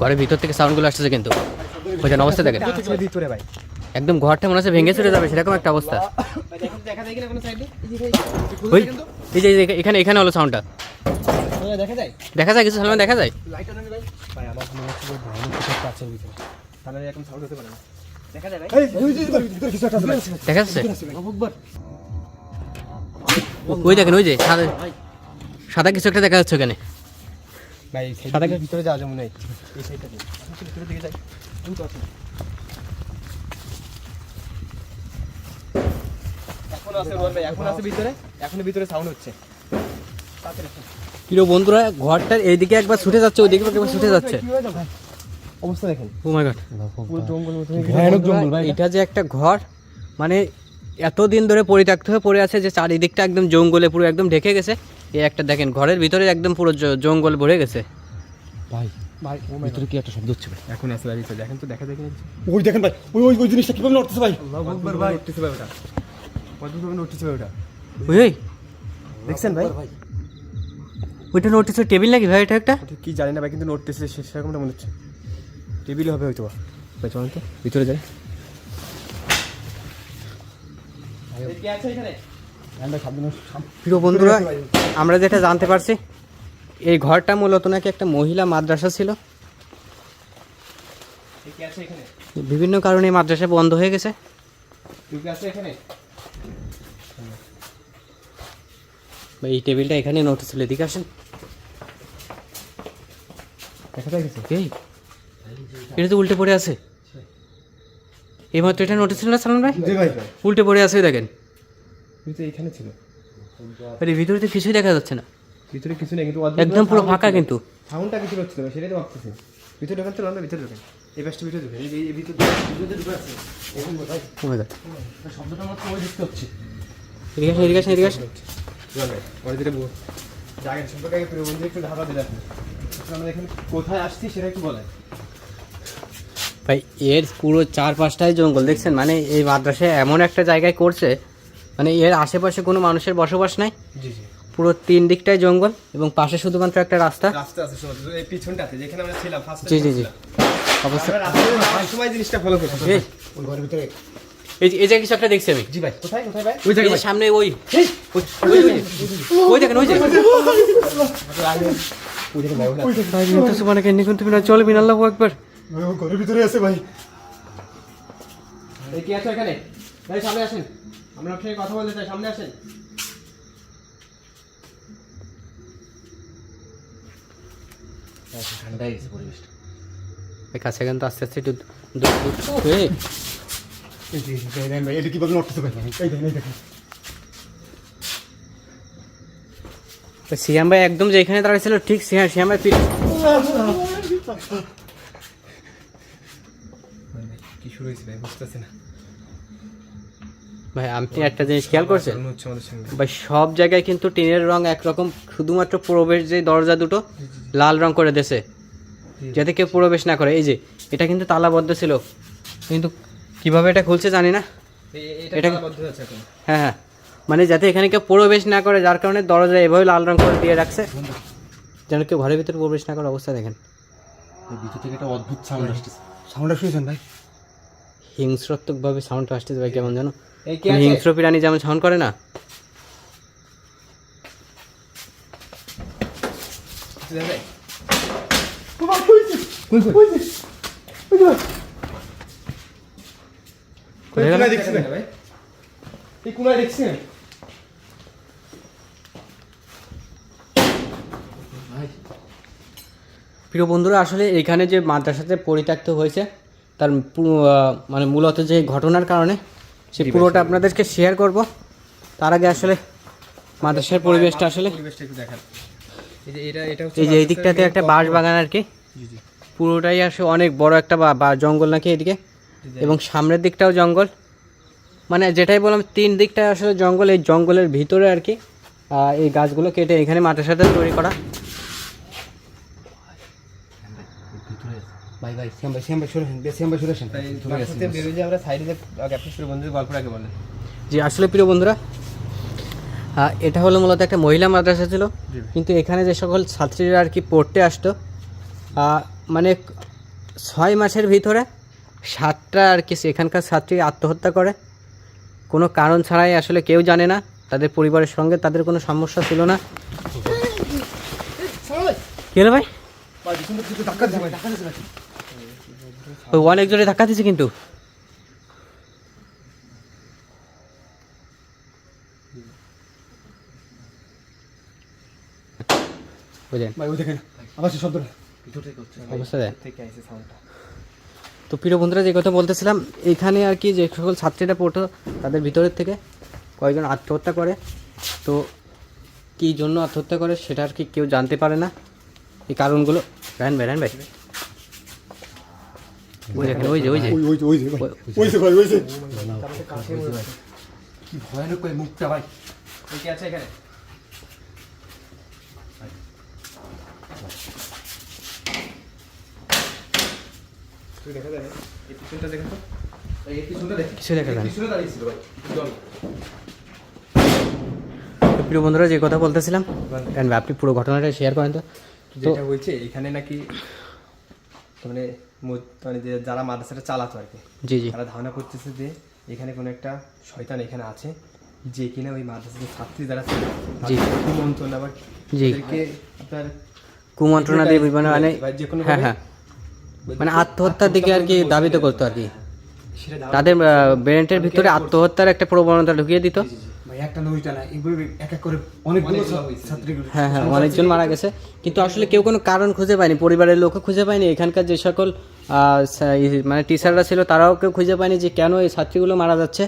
ঘরের ভিতর থেকে সাউন্ডগুলো আসতেছে কিন্তু ওইখানে অবস্থা দেখেন ভিতরে ভাই একদম ঘরটা মনে হচ্ছে ভেঙে চলে যাবে সেরকম একটা অবস্থা। দেখা যায় কিনা কোনো সাইডে ওই এই যে এখানে এখানে হলো সাউন্ডটা দেখা যায় দেখা যায় কিছু সালমান দেখা যায় লাইট অন ভাই ভাই আমার মনে হচ্ছে যে ভয়ানক কিছু একটা আছে ভিতরে তাহলে এরকম সাউন্ড হতে পারে না দেখা যায় ভাই এই ভিতরে কিছু একটা আছে দেখা যাচ্ছে আকবর ওই দেখেন ওই যে সাদা সাদা কিছু একটা দেখা যাচ্ছে ওখানে ভাই সাদাকে ভিতরে যাওয়া যাবে না এই সাইডটা দিয়ে ভিতরে দিকে যাই আমি তো আছি এখন আছে রোল ভাই এখন আছে ভিতরে এখনো ভিতরে সাউন্ড হচ্ছে প্রিয় বন্ধুরা ঘরটার এইদিকে একবার ছুটে যাচ্ছে ওইদিকে একবার ছুটে যাচ্ছে অবস্থা দেখেন ও মাই গড পুরো জঙ্গল মতো ভয়ানক জঙ্গল ভাই এটা যে একটা ঘর মানে এতদিন ধরে পরিত্যক্ত হয়ে পড়ে আছে যে চারিদিকটা একদম জঙ্গলে পুরো একদম ঢেকে গেছে এই একটা দেখেন ঘরের ভিতরে একদম পুরো জঙ্গল ভরে গেছে ভাই ভাই ভিতরে কি একটা শব্দ হচ্ছে ভাই এখন আছে ভাই ভিতরে দেখেন তো দেখা যায় কিনা ওই দেখেন ভাই ওই ওই ওই জিনিসটা কিভাবে নড়তেছে ভাই আল্লাহু আকবার ভাই উঠতেছে ভাই ওটা কতভাবে উঠতেছে ভাই ওটা ওই ওই দেখছেন ভাই ওইটা নোটিস টেবিল নাকি ভাই এটা একটা ঠিক কি জানি না ভাই কিন্তু উঠতেছে সেরকমটা মনে হচ্ছে টেবিল হবে হয়তো ভাই চলুন তো ভিতরে যাই কি আছে এখানে প্রিয় বন্ধুরা আমরা যেটা জানতে পারছি এই ঘরটা মূলত নাকি একটা মহিলা মাদ্রাসা ছিল কি আছে এখানে বিভিন্ন কারণে এই মাদ্রাসা বন্ধ হয়ে গেছে কি আছে এখানে এই টেবিলটা এখানে নোটিস ছিল এদিকে আসেন দেখা যায় কিছু এই এটা তো উল্টে পড়ে আছে এইমাত্র এটা নোটিস ছিল না সালমান ভাই জি ভাই উল্টে পড়ে আছে দেখেন কিন্তু এখানে ছিল আরে ভিতরে তো কিছুই দেখা যাচ্ছে না ভিতরে কিছু নেই কিন্তু একদম পুরো ফাঁকা কিন্তু সাউন্ডটা কিছু হচ্ছে না সেটাই তো ভাবতেছি ভিতরে ঢোকান তো না ভিতরে ঢোকেন এই পাশটা ভিতরে ঢোকেন এই ভিতরে ঢুকে আছে এখন ভাই ও মাই গড শব্দটা মাত্র ওই দিকতে হচ্ছে এদিকে আসেন এদিকে আসেন ওই দিকে জায়গা সম্পর্কে আগে প্রিয় বন্ধু একটু ধারণা দিলাম আমরা এখানে কোথায় আসছি সেটা একটু বলেন ভাই এর পুরো চারপাশটাই জঙ্গল দেখছেন মানে এই মাদ্রাসায় এমন একটা জায়গায় করছে মানে এর আশেপাশে কোনো মানুষের বসবাস নাই জি জি পুরো তিন দিকটাই জঙ্গল এবং পাশে শুধুমাত্র একটা রাস্তা রাস্তা আছে শুধু এই পিছনটাতে যেখানে আমরা ছিলাম ফার্স্ট জি জি জি অবশ্যই আমরা সময় জিনিসটা ফলো করছি এই ওই ঘরের ভিতরে এই যে কিছু একটা দেখছি আমি জি ভাই কোথায় কোথায় ভাই ওই জায়গায় সামনে ওই ওই দেখেন ওই যে সুবহানাকা ইন্নী কুনতু মিনাজ জালিমিন আল্লাহু আকবার ওই ওই ঘরের ভিতরে আছে ভাই এই কি আছে এখানে ভাই সামনে আসেন আমরা আপনার সাথে কথা বলতে চাই সামনে আসেন ঠান্ডা হয়ে গেছে পরিবেশটা এই কাছে কিন্তু আস্তে আস্তে একটু এই এই যে দেখেন ভাই এটা কিভাবে নড়তেছে ভাই এই দেখেন এই দেখেন সিয়াম ভাই একদম যেখানে দাঁড়িয়েছিল ঠিক সিয়াম ভাই কি শুরু হয়েছে ভাই বুঝতেছি না ভাই আপনি একটা জিনিস খেয়াল করছেন মনে হচ্ছে আমাদের সঙ্গে ভাই সব জায়গায় কিন্তু টিনের রং একরকম শুধুমাত্র প্রবেশ যে দরজা দুটো লাল রং করে দেছে যাতে কেউ প্রবেশ না করে এই যে এটা কিন্তু তালাবদ্ধ ছিল কিন্তু কিভাবে এটা খুলছে জানি না এটা বন্ধ আছে এখন হ্যাঁ হ্যাঁ মানে যাতে এখানে কেউ প্রবেশ না করে যার কারণে দরজা এভাবে লাল রং করে দিয়ে রাখছে যেন কেউ ঘরের ভিতরে প্রবেশ না করার অবস্থা দেখেন এই ভিতর থেকে একটা অদ্ভুত সাউন্ড আসছে সাউন্ডটা শুনেছেন ভাই হিংস্রাত্মকভাবে সাউন্ড আসতেছে ভাই কেমন জানো এই কি আছে হিংস্র প্রাণী যেমন সাউন্ড করে না দেখা যায় কোথায় গেল? দেখছেন ভাই এই কোনায় দেখছেন প্রিয় বন্ধুরা আসলে এখানে যে মাদ্রাসাতে পরিত্যক্ত হয়েছে তার মানে মূলত যে ঘটনার কারণে সে পুরোটা আপনাদেরকে শেয়ার করব তার আগে আসলে মাদ্রাসার পরিবেশটা আসলে পরিবেশটা একটু দেখান এই যে এটা হচ্ছে এই যে এই দিকটাতে একটা বাঁশ বাগান আর কি জি জি পুরোটাই আসলে অনেক বড় একটা জঙ্গল নাকি এদিকে এবং সামনের দিকটাও জঙ্গল মানে যেটাই বললাম তিন দিকটা আসলে জঙ্গল এই জঙ্গলের ভিতরে আর কি এই গাছগুলো কেটে এখানে মাদ্রাসাটা তৈরি করা ভাই ভাই শ্যাম ভাই সরেছেন তাই রাস্তাতে বেরিয়ে যে আমরা সাইডে যে ক্যাপ্টেন বন্ধুদের গল্পটাকে বলেন জি আসলে প্রিয় বন্ধুরা এটা হলো মূলত একটা মহিলা মাদ্রাসা ছিল কিন্তু এখানে যে সকল ছাত্রীরা আর কি পড়তে আসতো মানে 6 মাসের ভিতরে 7টা আর কি এখানকার ছাত্রী আত্মহত্যা করে, কোনো কারণ ছাড়াই। আসলে কেউ জানে না, তাদের পরিবারের সঙ্গে তাদের কোনো সমস্যা ছিল না। কি হলো ভাই? ওই অনেক জোরে ধাক্কা দিচ্ছে কিন্তু। বুঝলেন ভাই ওই দেখেন আবার সে শব্দটা অবস্থা দেয়। থেকে আইছে সাউন্ডটা। তো প্রিয় বন্ধুরা, যে কথা বলতেছিলাম, এইখানে আর কি যে সকল ছাত্রীরা পড়তো তাদের ভিতরের থেকে কয়েকজন আত্মহত্যা করে। তো কী জন্য আত্মহত্যা করে সেটা আর কি কেউ জানতে পারে না, এই কারণগুলো। রায়ন ভাই ওই দেখেন, ওই যে ওই ওই যে ভাই ওই যে ভাই ওই যে কি ভয়ানক করে মুখটা ভাই। এই কি আছে এখানে? তুই দেখা যায় এই পিছনটা দেখেন তো, এই পিছনটা দেখেন, কিছু দেখা যায় না। পিছনে দাঁড়িয়েছিল ভাই জল। তো প্রিয় বন্ধুরা, যে কথা বলতেছিলাম, রায়ন ভাই আপনি পুরো ঘটনাটা শেয়ার করেন তো। যেটা হয়েছে এখানে নাকি মানে মানে যে যারা মাদ্রাসাটা চালাতো আর কি, জি জি তারা ধারণা করতেছে যে এখানে কোনো একটা শয়তান এখানে আছে, যে কিনা ওই মাদ্রাসার ছাত্রী যারা ছিল জি। কুমন্ত্রণ আবার জি। এদেরকে আপনার কুমন্ত্রণা দিয়ে বিভিন্ন মানে যে কোনো হ্যাঁ ভাবে হ্যাঁ মানে আত্মহত্যার দিকে আর কি দাবিত করতো আর কি। সেটা ধারণা- তাদের ব্রেনের ভিতরে আত্মহত্যার একটা প্রবণতা ঢুকিয়ে দিত। ভাই একটা না দুইটা না এগুলো এক এক করে অনেকগুলো ছাত্রীগুলো হ্যাঁ হ্যাঁ অনেকজন মারা গেছে, কিন্তু আসলে কেউ কোনো কারণ খুঁজে পায়নি, পরিবারের লোকও খুঁজে পায়নি, এখানকার যে সকল মানে টিচাররা ছিল তারাও কেউ খুঁজে পায়নি যে কেন এই ছাত্রীগুলো মারা যাচ্ছে।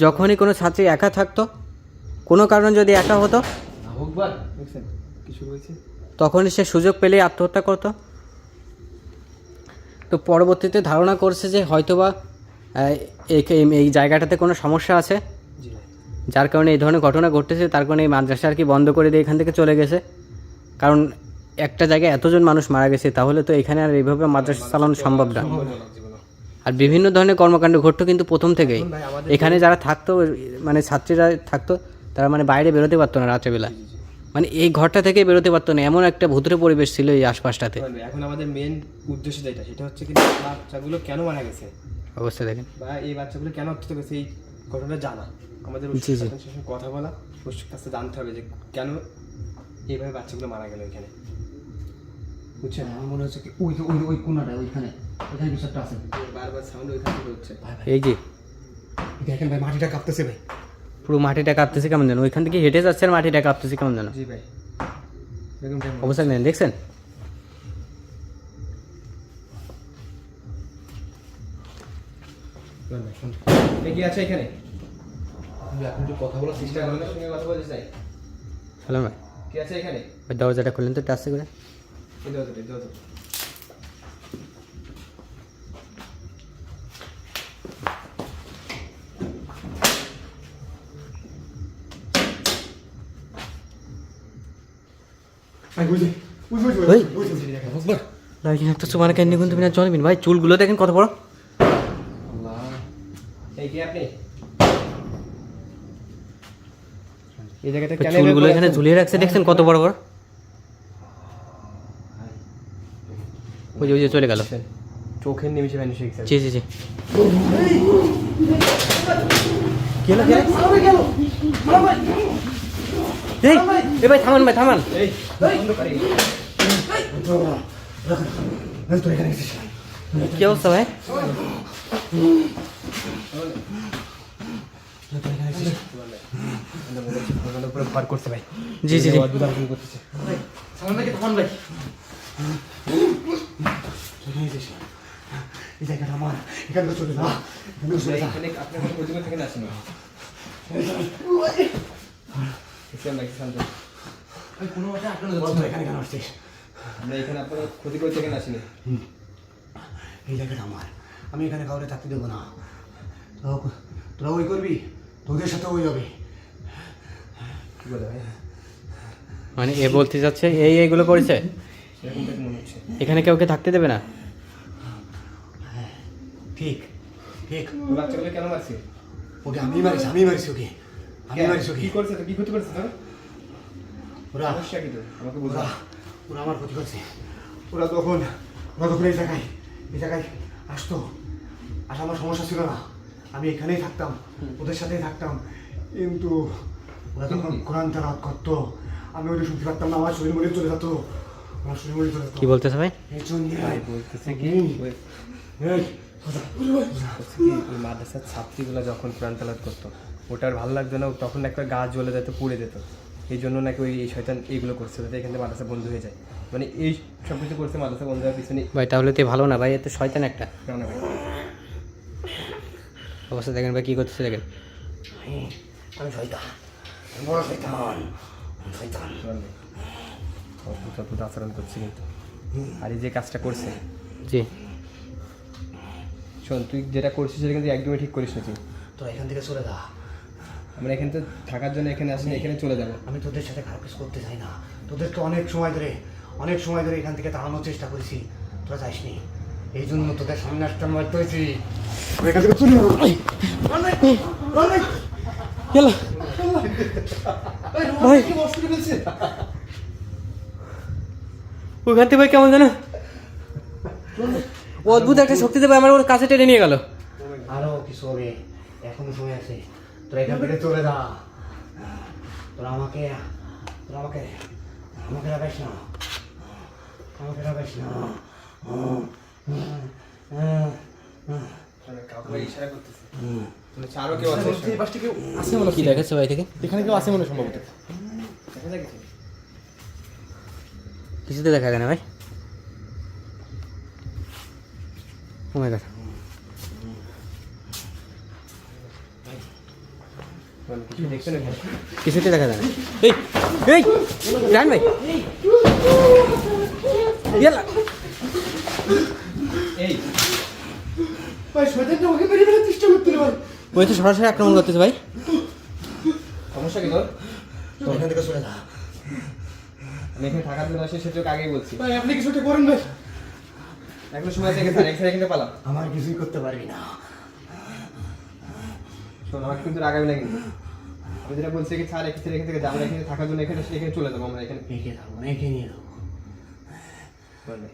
যখনই কোনো ছাত্রী একা থাকতো, কোনো কারণ যদি একা হতো, দেখছেন কি শুরু হয়েছে? তখনই সে সুযোগ পেলেই আত্মহত্যা করতো। তো পরবর্তীতে ধারণা করছে যে হয়তোবা এই জায়গাটাতে কোনো সমস্যা আছে, জি ভাই। যার কারণে এই ধরনের ঘটনা ঘটতেছে। তার কারণে এই মাদ্রাসা আর কি বন্ধ করে দিয়ে এখান থেকে চলে গেছে। কারণ একটা জায়গায় এতজন মানুষ মারা গেছে, তাহলে তো এখানে আর এইভাবে মাদ্রাসা চালানো সম্ভব না। আর বিভিন্ন ধরনের কর্মকাণ্ড ঘটতো কিন্তু প্রথম থেকেই। ভাই আমাদের এখানে যারা থাকতো মানে ছাত্রীরা থাকতো, তারা মানে বাইরে বেরোতে পারতো না রাত্রেবেলা, মানে এই ঘরটা থেকে বেরোতে পারতো না, এমন একটা ভুতুরে পরিবেশ ছিল এই আশপাশটাতে। এখন আমাদের মেন উদ্দেশ্য যেটা, সেটা হচ্ছে কি বাচ্চাগুলো কেন মারা গেছে অবশ্যই দেখেন, বা এই বাচ্চাগুলো কেন হত্যা গেছে, এই ঘটনাটা জানা আমাদের জি, জি। সঙ্গে কথা বলা, ওর কাছে জানতে হবে যে কেন এইভাবে বাচ্চাগুলো মারা গেল এখানে, বুঝছেন? আমার মনে হচ্ছে কি ওই ওই ওই কোনাটা ওইখানে ওইখানে কিছু একটা আছে। বারবার সাউন্ড ওইখান থেকে হচ্ছে। এই যে দেখেন ভাই মাটিটা কাঁপতেছে ভাই। পুরো মাটিটা কাঁপতেছে কেমন যেন, ওইখান থেকে হেঁটে যাচ্ছে আর মাটিটা কাঁপতেছে কেমন যেন। জি ভাই, এরকম টাইম অবস্থা নেন, দেখছেন? কি আছে এখানে? এখন যে কথা বলার চেষ্টা করেন, সঙ্গে কথা বলতে চাই। হ্যালো ভাই, কি আছে এখানে? ওই দরজাটা খুললেন তো একটু আস্তে করে। এই দাও তো, এই দাও তো। ভাই ওই যে ওই ওই ওই। ওই আকবার লাইক একটা সুমানা ক্যান্ডি কিন্তু বিনা চলবেন ভাই, চুলগুলো দেখেন কত বড়। এই কি আপনি? এই জায়গাটা ওই কেন চুলগুলো এখানে ঝুলিয়ে রাখছে, দেখছেন কত বড় বড়। ওই যে ওই যে চলে গেল। চোখের নিমিষে ভ্যানিশ হয়ে গেছে। জি জি জি। কি হলো, কি হলো? এই ভাই থামান, ভাই থামান। এই বন্ধ করি। এই তো এখানে এসেছিস। কি অবস্থা ভাই? আমাদের উপরে ভর করছে ভাই। জি জি জি। অদ্ভুত আচরণ করতেছে। সামনে থেকে থামান ভাই। চলে এসেছিস। এই জায়গাটা আমার, এখানে তো চলে যা, এখানে তো চলে যা। এখানে আপনার কোনো প্রতিমা থেকে আসেনি। ইসলাম ভাই, শান্ত। আমি কোনো মতে আটকানো যাচ্ছে না, এখানে কেন আসছিস? আমরা এখানে আপনার ক্ষতি করতে কেন আসিনি। এই জায়গাটা আমার, আমি এখানে কাউরে থাকতে দেবো না। তোরা ওই করবি, তোদের সাথে ওই হবে। কি বলে ভাই? মানে এ বলতে যাচ্ছে এইগুলো করেছে, এরকম থেকে মনে হচ্ছে। এখানে কাউকে থাকতে দেবে না। ঠিক ঠিক, ওই বাচ্চাগুলো কেন মারছে? ওকে আমি মারিছি ওকে, আমি মারিছি ওকে। কি করছে তো? কি ক্ষতি করছে তো? ওরা সমস্যা কি তো? আমাকে বলুন। ওরা ওরা আমার ক্ষতি করছে, ওরা তখন এই জায়গায় আসতো। আসা আমার সমস্যা ছিল না, আমি এখানেই থাকতাম, ওদের সাথেই থাকতাম। কিন্তু ওরা তখন কোরআন তেলাওয়াত করতো, আমি ওটা শুনতে পারতাম না, আমার শরীর মরে চলে যেত, আমার শরীর মরে চলে যেত। কি বলতেছে ভাই? এই জন্য বলতেছে কি ওই মাদ্রাসার ছাত্রীগুলো যখন কোরআন তেলাওয়াত করতো ওটা আর ভালো লাগতো না, তখন একটা গা জ্বলে যেত, পুড়ে যেত। এই জন্য নাকি ওই এই শয়তান এইগুলো করছে, যাতে এখান থেকে মাদ্রাসা বন্ধ হয়ে যায়। মানে এই সব কিছু করছে মাদ্রাসা বন্ধ হওয়ার পিছনে। ভাই তাহলে তো ভালো না ভাই, এত শয়তান একটা কেমন ভাই? অবস্থা দেখেন ভাই, কী করতেছে দেখেন। আমি শয়তান, আমি বড় শয়তান, আমি শয়তান। অদ্ভুত অদ্ভুত আচরণ করছে কিন্তু। আর এই যে কাজটা করছে, জি শোন, তুই যেটা করছিস সেটা কিন্তু একদমই ঠিক করিস না তুই। তোরা এখান থেকে চলে যা, আমরা এখানে তো থাকার জন্য এখানে আসিনি, এখানে চলে যাবো। আমি তোদের সাথে খারাপ কিছু করতে চাই না। তোদের তো অনেক সময় ধরে এখান থেকে তাড়ানোর চেষ্টা করেছি, তোরা যাসনি। এই জন্য তোদের সামনে আসতে আমি বাধ্য হয়েছি। এখান থেকে চলে যাবো। গেলো ভাই, ওখান থেকে ভাই কেমন জানো অদ্ভুত একটা শক্তি দেবে, আমার ওর কাছে টেনে নিয়ে গেল। আরো কিছু হবে, এখনো সময় আছে। তোরা এখান থেকে চলে যা, তোরা আমাকে রাখাইস না, আমাকে রাখাইস না। ইশারা করতেছে। আরো কেউ আছে? এই পাশটা কেউ আছে মনে কি হচ্ছে, দেখাচ্ছে ভাই থেকে? এখানে কেউ আছে মনে হয় সম্ভবত। দেখা যায় কিছু? কিছুতে দেখা যায় না ভাই। ও মাই গড, মানে কিছু দেখছেন এখানে? কিছুতে দেখা যায় না। এই এই জান ভাই, ইয়ালা এই ভাই শয়তানটা আমাকে মেরে ফেলার চেষ্টা করতে ভাই। ওই তো সরাসরি আক্রমণ করতেছে ভাই। সমস্যা কি তোর? তোরা এখান থেকে চলে যা আমি এখানে থাকার জন্য আসি, সেটা তোকে আগেই বলছি। ভাই, আপনি কিছু একটা করেন ভাই। এখনো সময় আছে, এখানে এখানে পালাম। আমার কিছুই করতে পারবি না। শোন, আমাকে কিন্তু রাগাবি না কিন্তু। আমি যেটা বলছি কি, ছাড় এখান থেকে যাবো, এখানে থাকার জন্য এখানে আসলে এখানে চলে যাবো আমরা এখানে। একে যাবো না, একে নিয়ে যাবো। বলবে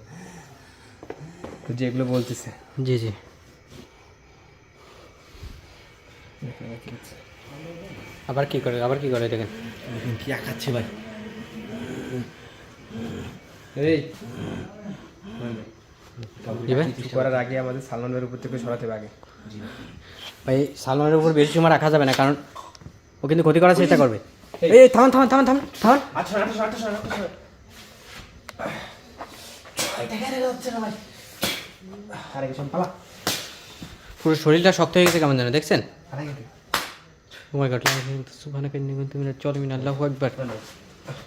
তো যেগুলো বলতেছে। জি জি, আবার কি করে দেখেন। কি আঁকাচ্ছে ভাই? এই জি ভাই, কিছু করার আগে আমাদের সালমান ভাইয়ের উপর থেকে সরাতে হবে আগে। ভাই সালমানের উপর বেশি সময় রাখা যাবে না, কারণ ও কিন্তু ক্ষতি করার চেষ্টা করবে। এই থামান। আচ্ছা এটা কেন হচ্ছে না ভাই? আরে কিছু পালা। পুরো শরীরটা শক্ত হয়ে গেছে কেমন জানো, দেখছেন? আরে গেছে ও মাই গড, সুবহানাকা ইন্নী কুনতু মিনাজ জালিমিন, আল্লাহু আকবার।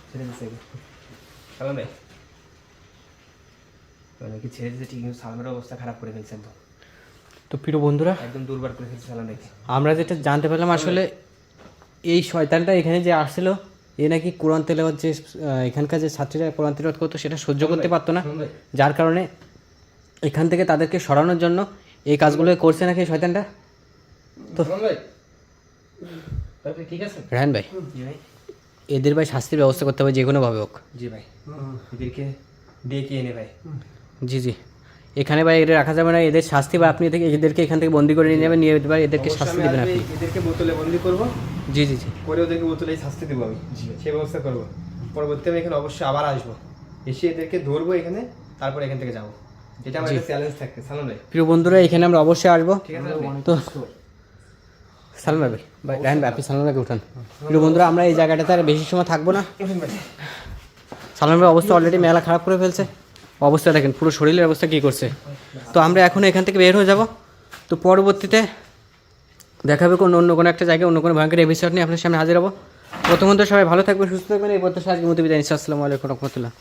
ছেড়ে দিচ্ছে সালমান ভাই। কি ছেড়ে দিতে ঠিক, কিন্তু সালমানের অবস্থা খারাপ করে ফেলছে একদম। তো প্রিয় বন্ধুরা, একদম দুর্বার করে ফেলছে সালমান ভাইকে। আমরা যেটা জানতে পারলাম আসলে এই শয়তানটা এখানে যে আসছিল, এ নাকি কোরআন তেলাওয়াত, যে এখানকার যে ছাত্রীরা কোরআন তেলাওয়াত করতো সেটা সহ্য করতে পারতো না, যার কারণে এখান থেকে তাদেরকে সরানোর জন্য এই কাজগুলো করছে নাকি এই শয়তানটা। তো সালমান ভাই তারপরে ঠিক আছে? রায়হান ভাই, জি ভাই। এদের ভাই শাস্তির ব্যবস্থা করতে হবে যে কোনোভাবে হোক। জি ভাই, এদেরকে ডেকে এনে ভাই। জি এখানে ভাই এদের রাখা যাবে না, এদের শাস্তি বা আপনি এদেরকে এখান থেকে বন্দি করে নিয়ে যাবেন, নিয়ে এবার এদেরকে শাস্তি দেবেন আপনি। এদেরকে বোতলে বন্দি করবো, জি করে ওদেরকে বোতলে শাস্তি দেবো আমি, সেই ব্যবস্থা করবো। পরবর্তী আমি এখানে অবশ্যই আবার আসবো, এসে এদেরকে ধরবো এখানে, তারপর এখান থেকে যাবো। এটা আমার একটা চ্যালেঞ্জ থাকবে সালমান ভাই। প্রিয় বন্ধুরা, এখানে আমরা অবশ্যই আসবো। ঠিক আছে তো সালমান ভাই, রায়হান ভাই আপনি সালমান ভাইকে উঠান। প্রিয় বন্ধুরা, আমরা এই জায়গাটাতে আর বেশি সময় থাকবো না। সালমান ভাই অবস্থা অলরেডি মেলা খারাপ করে ফেলছে, অবস্থা দেখেন, পুরো শরীরের অবস্থা কী করছে। তো আমরা এখন এখান থেকে বের হয়ে যাব। তো পরবর্তীতে দেখাবে অন্য কোনো একটা জায়গায়, অন্য কোনো ভয়ঙ্কর এপিসোড নিয়ে আপনার সামনে হাজির হবো। প্রথমত সবাই ভালো থাকবেন, সুস্থ থাকবেন। এই প্রত্যাশা আজকের মতো বিদায় নিচ্ছি। আসসালামু আলাইকুম রহমতুল্লাহ।